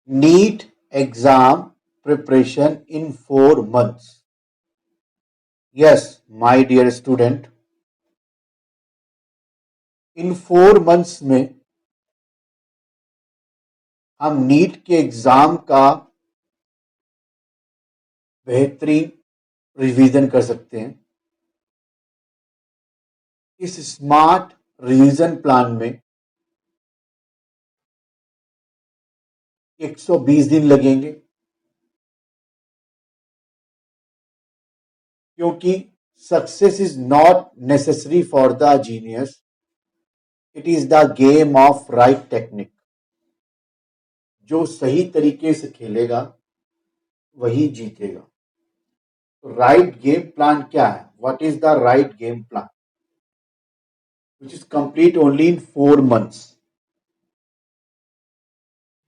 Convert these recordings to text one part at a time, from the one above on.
NEET exam preparation in 4 months. Yes, my dear student, in 4 months में हम NEET के exam का बेहतरीन रिवीजन कर सकते हैं। इस स्मार्ट रिवीजन प्लान में 120 दिन लगेंगे, क्योंकि success is not necessary for the genius, it is the game of right technique. जो सही तरीके से खेलेगा वही जीतेगा। तो राइट गेम प्लान क्या है? What is the right game plan which is complete only in 4 months?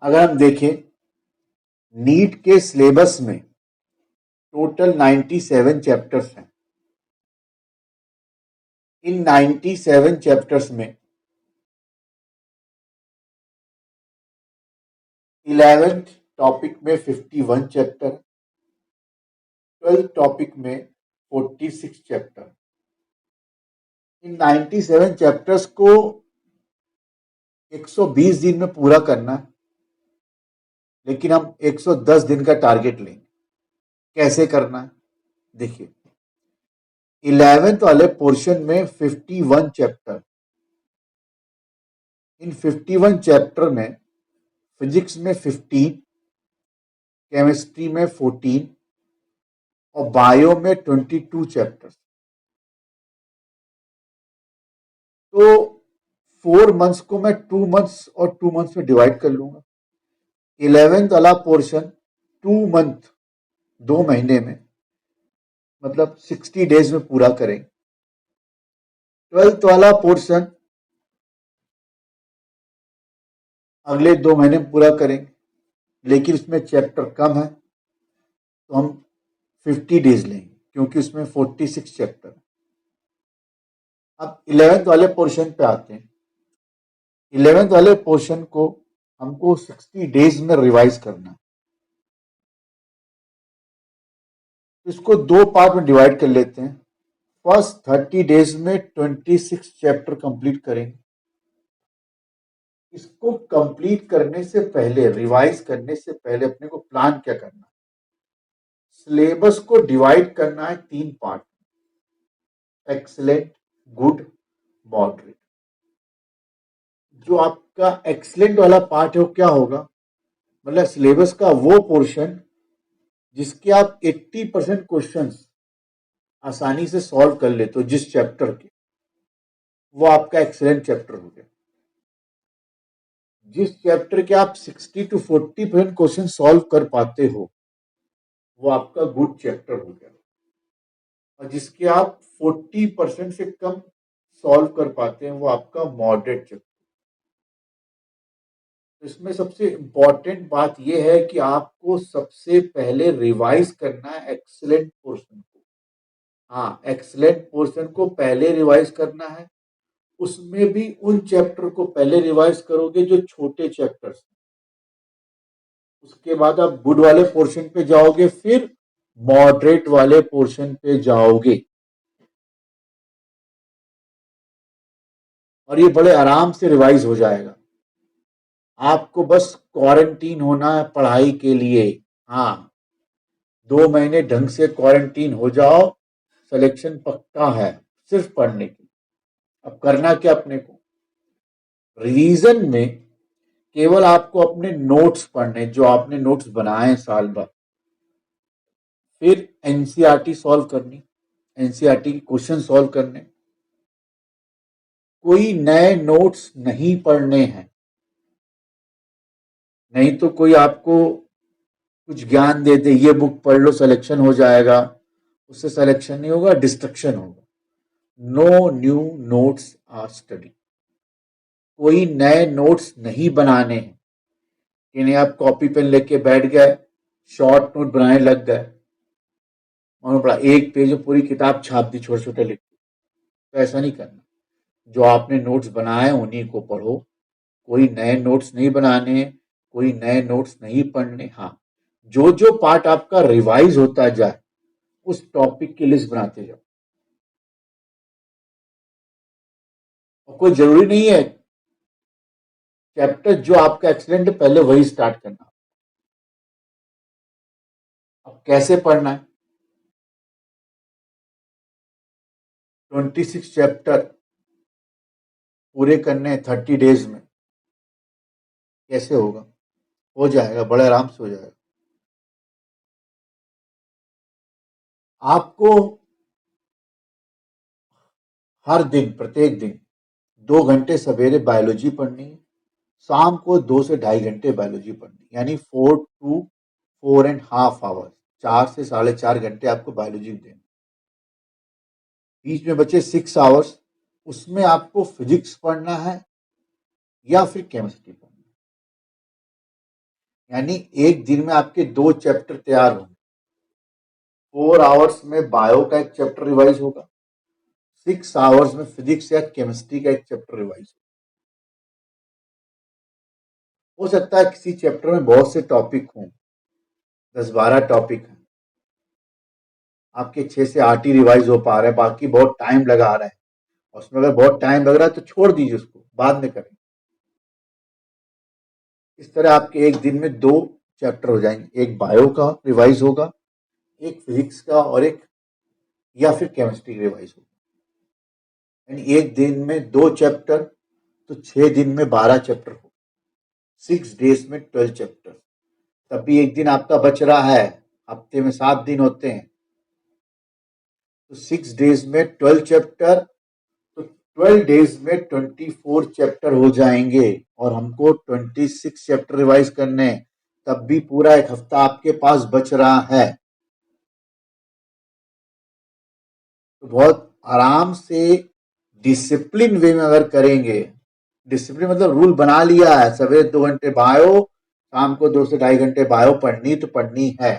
अगर हम देखें नीट के सिलेबस में टोटल 97 चैप्टर्स हैं। इन 97 चैप्टर्स में 11th टॉपिक में 51 चैप्टर, 12th टॉपिक में 46 चैप्टर। इन 97 चैप्टर्स को 120 दिन में पूरा करना है, लेकिन हम 110 दिन का टारगेट लेंगे। कैसे करना है देखिए, 11th वाले पोर्शन में 51 चैप्टर। इन 51 चैप्टर में फिजिक्स में 15, केमिस्ट्री में 14 और बायो में 22 चैप्टर्स। तो 4 months को मैं 2 months और 2 months में डिवाइड कर लूंगा। 11th वाला पोर्शन 2 month 2 महीने में, मतलब 60 days में पूरा करें। 12th वाला पोर्शन अगले 2 महीने में पूरा करेंगे, लेकिन इसमें चैप्टर कम है तो हम 50 days लेंगे, क्योंकि उसमें 46 चैप्टर है। अब 11th वाले पोर्शन पे आते हैं। 11th वाले पोर्शन को हमको 60 days में रिवाइज करना है। इसको 2 पार्ट में डिवाइड कर लेते हैं। फर्स्ट 30 days में 26 चैप्टर कंप्लीट करेंगे। इसको कंप्लीट करने से पहले, रिवाइज करने से पहले अपने को प्लान क्या करना है? सिलेबस को डिवाइड करना है 3 पार्ट, एक्सीलेंट, गुड, मॉडरेट। जो आपका एक्सीलेंट वाला पार्ट है वो क्या होगा? मतलब सिलेबस का वो पोर्शन जिसके आप 80% क्वेश्चंस आसानी से सॉल्व कर लेते हो जिस चैप्टर के, वो आपका एक्सीलेंट चैप्टर हो गया। जिस चैप्टर के आप 60 to 40% क्वेश्चन सॉल्व कर पाते हो वो आपका गुड चैप्टर हो गया, और जिसके आप 40% से कम सॉल्व कर पाते हैं वो आपका मॉडरेट चैप्टर। इसमें सबसे इंपॉर्टेंट बात यह है कि आपको सबसे पहले रिवाइज करना है एक्सीलेंट पोर्शन को। हाँ, एक्सीलेंट पोर्शन को पहले रिवाइज करना है। उसमें भी उन चैप्टर को पहले रिवाइज करोगे जो छोटे चैप्टर्स। उसके बाद आप गुड वाले पोर्शन पे जाओगे, फिर मॉडरेट वाले पोर्शन पे जाओगे, और ये बड़े आराम से रिवाइज हो जाएगा। आपको बस क्वारंटीन होना है पढ़ाई के लिए। हाँ, 2 महीने ढंग से क्वारंटीन हो जाओ, सिलेक्शन पक्का है सिर्फ पढ़ने की। अब करना क्या अपने को? रिवीजन में केवल आपको अपने नोट्स पढ़ने, जो आपने नोट्स बनाए साल भर, फिर एनसीईआरटी सॉल्व करनी, एनसीईआरटी के क्वेश्चन सॉल्व करने। कोई नए नोट्स नहीं पढ़ने हैं, नहीं तो कोई आपको कुछ ज्ञान दे दे, ये बुक पढ़ लो सिलेक्शन हो जाएगा, उससे सिलेक्शन नहीं होगा, डिस्ट्रक्शन होगा। No new notes are study. कोई नए नोट्स नहीं बनाने हैं कि नहीं आप कॉपी पेन लेके बैठ गए, शॉर्ट नोट बनाने लग गए, उन्होंने पढ़ा 1 पेज में पूरी किताब छाप दी छोटे छोटे लिख के। तो ऐसा नहीं करना। जो आपने नोट्स बनाए उन्हीं को पढ़ो, कोई नए नोट्स नहीं बनाने, कोई नए नोट्स नहीं पढ़ने। हाँ, जो जो पार्ट आपका रिवाइज होता जाए उस टॉपिक की लिस्ट बनाते जाओ। और कोई जरूरी नहीं है चैप्टर जो आपका एक्सीलेंट है पहले वही स्टार्ट करना। अब कैसे पढ़ना है? 26 चैप्टर पूरे करने 30 डेज में, कैसे होगा? हो जाएगा, बड़े आराम से हो जाएगा। आपको हर दिन, प्रत्येक दिन 2 घंटे सवेरे बायोलॉजी पढ़नी है, शाम को 2 से 2.5 घंटे बायोलॉजी पढ़नी है, यानी 4 to 4.5 आवर्स, 4 से 4.5 घंटे आपको बायोलॉजी देना। बीच में बचे 6 आवर्स, उसमें आपको फिजिक्स पढ़ना है या फिर केमिस्ट्री पढ़ना है। यानी एक दिन में आपके 2 चैप्टर तैयार होंगे। 4 आवर्स में बायो का एक चैप्टर रिवाइज होगा, 6 आवर्स में फिजिक्स या केमिस्ट्री का एक चैप्टर रिवाइज होगा। हो सकता है किसी चैप्टर में बहुत से टॉपिक हों, 10-12 टॉपिक हैं, आपके 6 से 8 ही रिवाइज हो पा रहे हैं, बाकी बहुत टाइम लगा रहे हैं। उसमें अगर बहुत टाइम लग रहा है तो छोड़ दीजिए, उसको बाद में करें। इस तरह आपके एक दिन में 2 चैप्टर हो जाएंगे, एक बायो का रिवाइज होगा, एक फिजिक्स का, और एक या फिर केमिस्ट्री रिवाइज होगा। यानी एक दिन में 2 चैप्टर, तो 6 दिन में 12 चैप्टर हो, 6 डेज में 12 चैप्टर। तब भी एक दिन आपका बच रहा है, हफ्ते में 7 दिन होते हैं, तो 6 डेज में 12 चैप्टर, तो 12 डेज में 24 चैप्टर हो जाएंगे, और हमको 26 चैप्टर रिवाइज करने, तब भी पूरा एक हफ्ता आपके पास बच रहा है। तो बहुत आराम से डिसिप्लिन वे में अगर करेंगे, डिसिप्लिन मतलब रूल बना लिया है, सवेरे 2 घंटे बायो, शाम को 2 से 2.5 घंटे बायो पढ़नी तो पढ़नी है,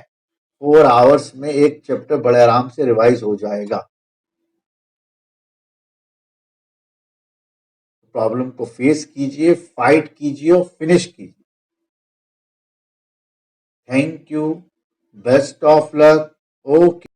4 आवर्स में एक चैप्टर बड़े आराम से रिवाइज हो जाएगा। प्रॉब्लम को फेस कीजिए, फाइट कीजिए और फिनिश कीजिए। Thank you, best of luck, okay.